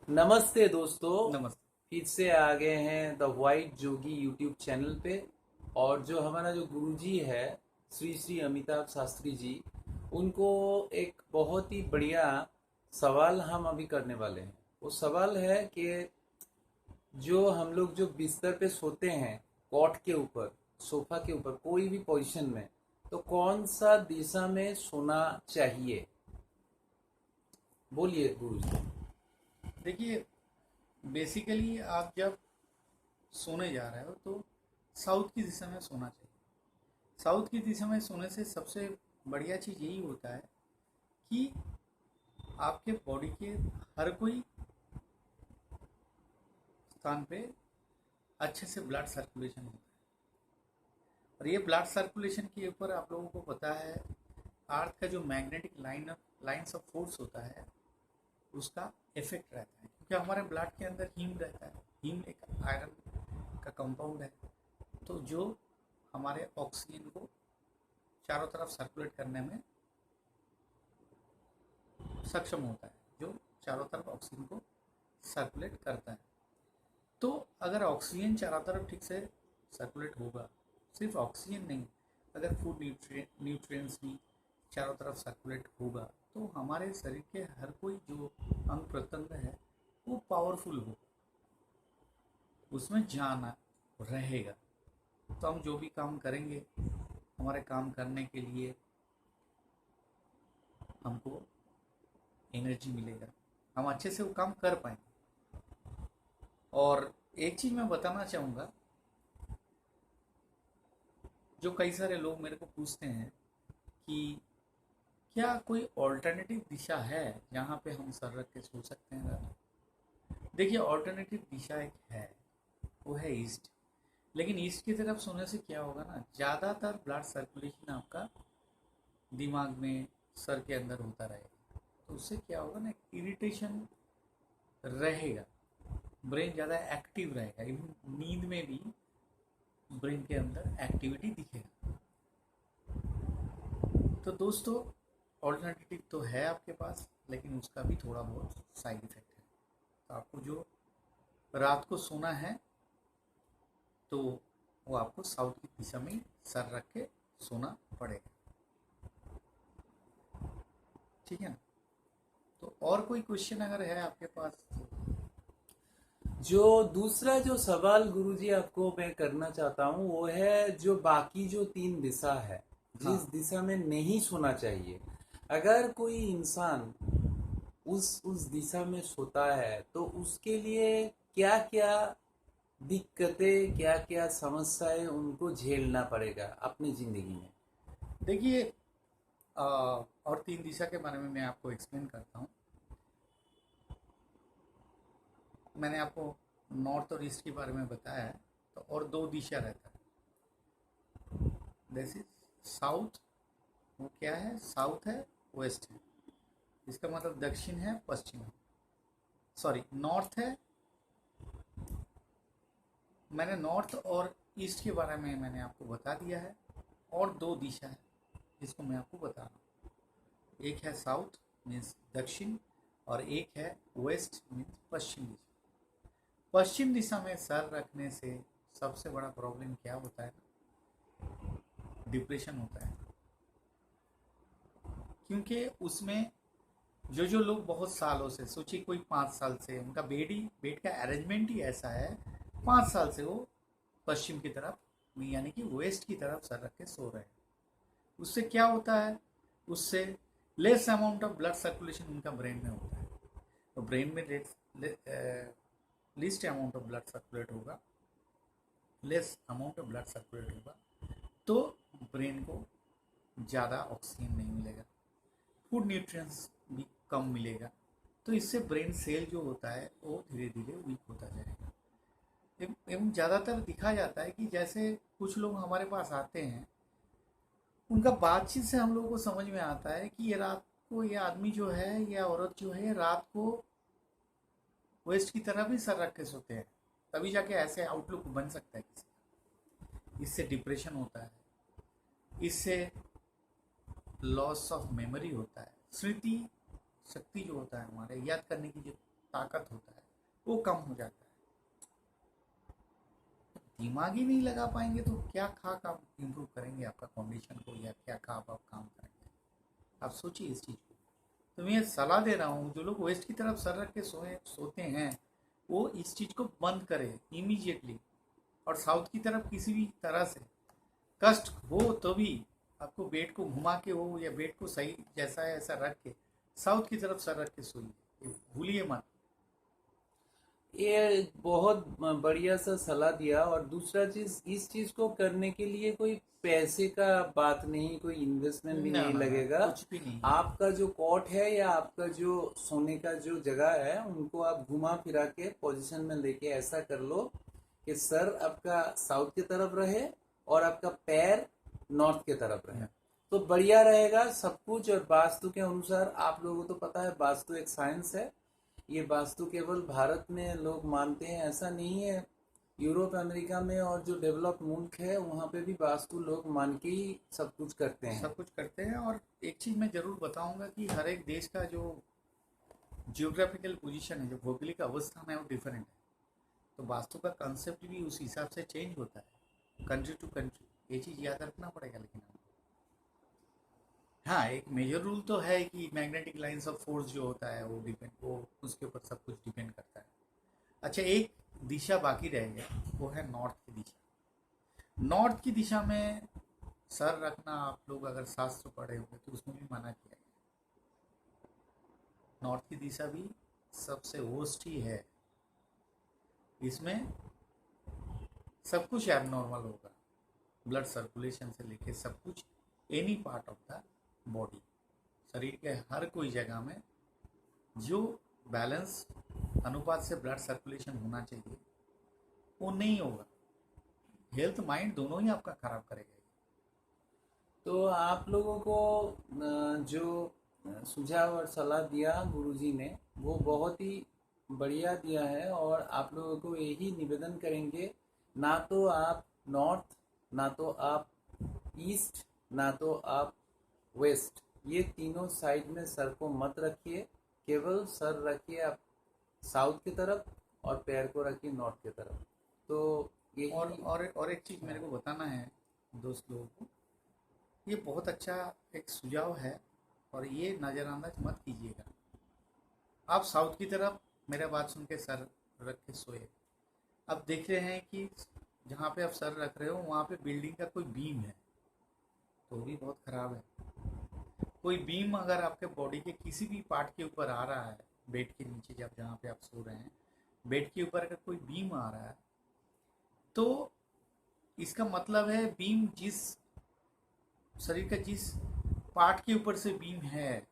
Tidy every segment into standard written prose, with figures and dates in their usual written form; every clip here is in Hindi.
नमस्ते दोस्तों। नमस्ते। फिर से आ गए हैं the white Jogi YouTube channel पे। और जो हमारा जो गुरुजी है, श्री श्री अमिताभ शास्त्री जी, उनको एक बहुत ही बढ़िया सवाल हम अभी करने वाले हैं। वो सवाल है कि जो हम लोग जो बिस्तर पे सोते हैं, कॉट के ऊपर, सोफा के ऊपर, कोई भी पोजीशन में, तो कौन सा दिशा में सोना चाहिए? बोलिए गुरुजी। देखिए, बेसिकली आप जब सोने जा रहे हो तो साउथ की दिशा में सोना चाहिए। साउथ की दिशा में सोने से सबसे बढ़िया चीज़ यही होता है कि आपके बॉडी के हर कोई स्थान पे अच्छे से ब्लड सर्कुलेशन होता है। और ये ब्लड सर्कुलेशन के ऊपर आप लोगों को पता है, अर्थ का जो मैग्नेटिक लाइन्स ऑफ फोर्स होता है उसका इफेक्ट रहता है, क्योंकि हमारे ब्लड के अंदर हीम रहता है। हीम एक आयरन का कंपाउंड है, तो जो हमारे ऑक्सीजन को चारों तरफ सर्कुलेट करने में सक्षम होता है, जो चारों तरफ ऑक्सीजन को सर्कुलेट करता है। तो अगर ऑक्सीजन चारों तरफ ठीक से सर्कुलेट होगा, सिर्फ ऑक्सीजन नहीं, अगर फूड न्यूट्रिएंट्स भी चारों तरफ सर्कुलेट होगा, तो हमारे शरीर के हर कोई जो अंग प्रत्यंग है वो पावरफुल होगा, उसमें जान रहेगा। तो हम जो भी काम करेंगे, हमारे काम करने के लिए हमको एनर्जी मिलेगा, हम अच्छे से वो काम कर पाएंगे। और एक चीज़ मैं बताना चाहूँगा, जो कई सारे लोग मेरे को पूछते हैं कि क्या कोई ऑल्टरनेटिव दिशा है जहाँ पे हम सर रख के सो सकते हैं रात में। देखिए, ऑल्टरनेटिव दिशा एक है, वो है ईस्ट। लेकिन ईस्ट की तरफ सोने से क्या होगा ना, ज़्यादातर ब्लड सर्कुलेशन आपका दिमाग में, सर के अंदर होता रहेगा। तो उससे क्या होगा ना, इरिटेशन रहेगा, ब्रेन ज़्यादा एक्टिव रहेगा, इवन नींद में भी ब्रेन के अंदर एक्टिविटी दिखेगा। तो दोस्तों, ऑल्टरनेटिव तो है आपके पास, लेकिन उसका भी थोड़ा बहुत साइड इफेक्ट है। तो आपको जो रात को सोना है, तो वो आपको साउथ की दिशा में सर रख के सोना पड़ेगा। ठीक है ना? तो और कोई क्वेश्चन अगर है आपके पास तो। जो दूसरा जो सवाल गुरुजी आपको मैं करना चाहता हूँ, वो है जो बाकी जो तीन दिशा है, जिस हाँ, दिशा में नहीं सोना चाहिए। अगर कोई इंसान उस दिशा में सोता है तो उसके लिए क्या क्या दिक्कतें, क्या क्या समस्याएं उनको झेलना पड़ेगा अपनी जिंदगी में? देखिए, और तीन दिशा के बारे में मैं आपको एक्सप्लेन करता हूँ। मैंने आपको नॉर्थ और ईस्ट के बारे में बताया है, तो और दो दिशा रहता है। जैसे साउथ, वो क्या है, साउथ है, वेस्ट है। इसका मतलब दक्षिण है, पश्चिम है। सॉरी, नॉर्थ है। मैंने नॉर्थ और ईस्ट के बारे में मैंने आपको बता दिया है। और दो दिशा है जिसको मैं आपको बता रहा हूँ। एक है साउथ, मीन्स दक्षिण, और एक है वेस्ट, मीन्स पश्चिम दिशा। पश्चिम दिशा में सर रखने से सबसे बड़ा प्रॉब्लम क्या होता है ना, डिप्रेशन होता है। क्योंकि उसमें जो जो लोग बहुत सालों से, सोचिए कोई 5 साल से उनका बेड का अरेंजमेंट ही ऐसा है, 5 साल से वो पश्चिम की तरफ, यानी कि वेस्ट की तरफ सर रख के सो रहे हैं। उससे क्या होता है, उससे less amount of blood circulation उनका ब्रेन में होता है। तो ब्रेन में least amount of blood circulate होगा, less amount of blood circulate होगा, तो ब्रेन को ज़्यादा ऑक्सीजन नहीं मिलेगा, फूड न्यूट्रिएंट्स भी कम मिलेगा। तो इससे ब्रेन सेल जो होता है वो धीरे धीरे वीक होता जाएगा। एवं ज़्यादातर दिखा जाता है कि जैसे कुछ लोग हमारे पास आते हैं, उनका बातचीत से हम लोगों को समझ में आता है कि ये रात को, ये आदमी जो है या औरत जो है, रात को वेस्ट की तरफ ही सर रख के सोते हैं। तभी जाके ऐसे आउटलुक बन सकता है किसी का। इससे डिप्रेशन होता है, इससे लॉस ऑफ मेमोरी होता है, स्मृति शक्ति जो होता है, हमारे याद करने की जो ताकत होता है वो कम हो जाता है। दिमाग ही नहीं लगा पाएंगे तो क्या खा कर आप इम्प्रूव करेंगे आपका कंडीशन को, या क्या खा आप काम करेंगे? आप सोचिए इस चीज़ को। तो मैं ये सलाह दे रहा हूँ, जो लोग वेस्ट की तरफ सर रख के सोते हैं वो इस चीज़ को बंद करें इमीडिएटली। और साउथ की तरफ किसी भी तरह से कष्ट हो तो भी आपको बेड को घुमा के हो या बेड को सही जैसा है ऐसा रख के साउथ की तरफ सर रख के सोइए, ये भूलिए मत। ये बहुत बढ़िया सा सलाह दिया। और दूसरा चीज, इस चीज को करने के लिए कोई पैसे का बात नहीं, कोई इन्वेस्टमेंट भी ना नहीं ना ना, लगेगा। कुछ भी नहीं है। आपका जो कॉट है या आपका जो सोने का जो जगह है, उनको आप घुमा फिरा के पोजीशन में लेके ऐसा कर लो कि सर आपका साउथ की तरफ रहे और आपका पैर नॉर्थ की तरफ रहे, तो बढ़िया रहेगा सब कुछ। और वास्तु के अनुसार, आप लोगों को तो पता है वास्तु एक साइंस है। ये वास्तु केवल भारत में लोग मानते हैं ऐसा नहीं है, यूरोप अमेरिका में और जो डेवलप मुल्क है वहाँ पे भी वास्तु लोग मान के ही सब कुछ करते हैं। सब कुछ करते हैं। और एक चीज़ मैं ज़रूर बताऊंगा कि हर एक देश का जो जियोग्राफिकल पोजीशन है, जो भौगोलिक अवस्थान है वो डिफरेंट है। तो वास्तु का कंसेप्ट भी उस हिसाब से चेंज होता है कंट्री टू कंट्री। ये चीज़ याद रखना पड़ेगा। लेकिन हाँ, एक मेजर रूल तो है कि मैग्नेटिक लाइंस ऑफ फोर्स जो होता है वो उसके ऊपर सब कुछ डिपेंड करता है। अच्छा, एक दिशा बाकी रह गया, वो है नॉर्थ की दिशा। नॉर्थ की दिशा में सर रखना, आप लोग अगर शास्त्र पढ़े होंगे तो उसमें भी मना किया है। नॉर्थ की दिशा भी सबसे वर्स्ट ही है। इसमें सब कुछ एबनॉर्मल होगा, ब्लड सर्कुलेशन से लेके सब कुछ, any part of the body, शरीर के हर कोई जगह में जो बैलेंस अनुपात से ब्लड सर्कुलेशन होना चाहिए वो नहीं होगा। हेल्थ माइंड दोनों ही आपका खराब करेगा। तो आप लोगों को जो सुझाव और सलाह दिया गुरुजी ने, वो बहुत ही बढ़िया दिया है। और आप लोगों को यही निवेदन करेंगे, ना तो आप नॉर्थ, ना तो आप ईस्ट, ना तो आप वेस्ट, ये तीनों साइड में सर को मत रखिए। केवल सर रखिए आप साउथ की तरफ और पैर को रखिए नॉर्थ की तरफ। तो यही। और एक चीज़ मेरे को बताना है दोस्त लोगों को, ये बहुत अच्छा एक सुझाव है और ये नज़रअंदाज मत कीजिएगा। आप साउथ की तरफ मेरा बात सुन के सर रख के सोए, अब देख रहे हैं कि जहाँ पे आप सर रख रहे हो वहाँ पे बिल्डिंग का कोई बीम है, तो वो भी बहुत ख़राब है। कोई बीम अगर आपके बॉडी के किसी भी पार्ट के ऊपर आ रहा है, बेड के नीचे जब जहाँ पे आप सो रहे हैं बेड के ऊपर अगर कोई बीम आ रहा है, तो इसका मतलब है बीम जिस शरीर का जिस पार्ट के ऊपर से बीम है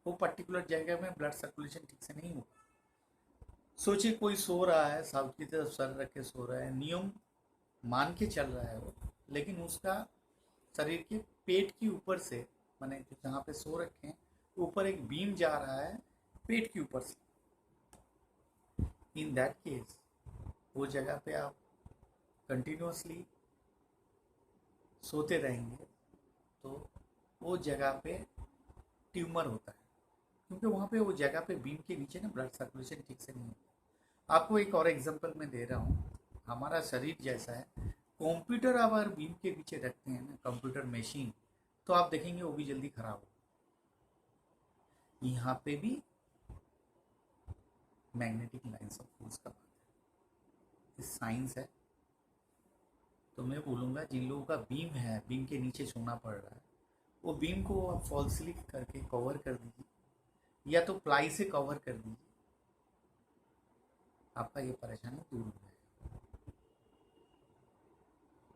वो पर्टिकुलर जगह में ब्लड सर्कुलेशन ठीक से नहीं होगा। सोचिए कोई सो रहा है, साउथ की तरफ सर रख के सो रहा है, नियम मान के चल रहा है वो, लेकिन उसका शरीर के पेट के ऊपर से, माने जहाँ पे सो रखे हैं ऊपर एक बीम जा रहा है पेट के ऊपर से। इन दैट केस वो जगह पे आप कंटिन्यूसली सोते रहेंगे तो वो जगह पे ट्यूमर होता है, क्योंकि वहाँ पे वो जगह पे बीम के नीचे ना ब्लड सर्कुलेशन ठीक से नहीं होता। आपको एक और एग्जांपल मैं दे रहा हूँ, हमारा शरीर जैसा है, कंप्यूटर आप अगर बीम के पीछे रखते हैं ना, कंप्यूटर मशीन, तो आप देखेंगे वो भी जल्दी खराब हो। यहाँ पे भी मैग्नेटिक लाइंस ऑफ फोर्स का बात है, साइंस है। तो मैं बोलूँगा जिन लोगों का बीम है, बीम के नीचे सोना पड़ रहा है, वो बीम को आप फॉल सिलिक करके कवर कर दीजिए या तो प्लाई से कवर कर दीजिए, आपका ये परेशानी दूर हो जाएगा।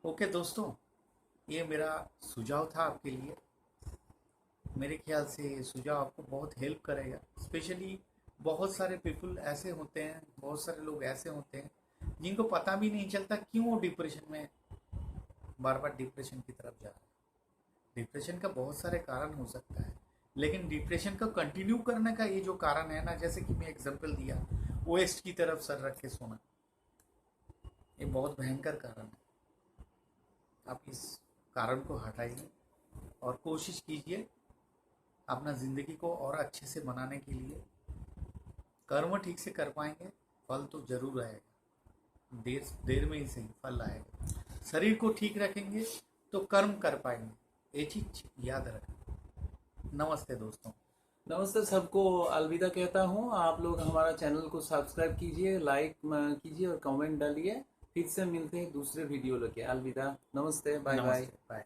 ओके दोस्तों, ये मेरा सुझाव था आपके लिए। मेरे ख्याल से ये सुझाव आपको बहुत हेल्प करेगा। स्पेशली बहुत सारे पीपल ऐसे होते हैं, बहुत सारे लोग ऐसे होते हैं जिनको पता भी नहीं चलता क्यों वो डिप्रेशन में बार बार डिप्रेशन की तरफ जा रहा है। डिप्रेशन का बहुत सारे कारण हो सकता है, लेकिन डिप्रेशन को कंटिन्यू करने का ये जो कारण है ना, जैसे कि मैं एग्जांपल दिया वेस्ट की तरफ सर रख के सोना, ये बहुत भयंकर कारण है। आप इस कारण को हटाइए और कोशिश कीजिए अपना ज़िंदगी को और अच्छे से बनाने के लिए। कर्म ठीक से कर पाएंगे, फल तो जरूर आएगा, देर देर में ही सही फल आएगा। शरीर को ठीक रखेंगे तो कर्म कर पाएंगे, ये चीज याद रखें। नमस्ते दोस्तों। नमस्ते सबको, अलविदा कहता हूँ। आप लोग हमारा चैनल को सब्सक्राइब कीजिए, लाइक कीजिए और कमेंट डालिए। फिर से मिलते हैं दूसरे वीडियो लेके। अलविदा, नमस्ते, बाय बाय। नमस्ते, बाय।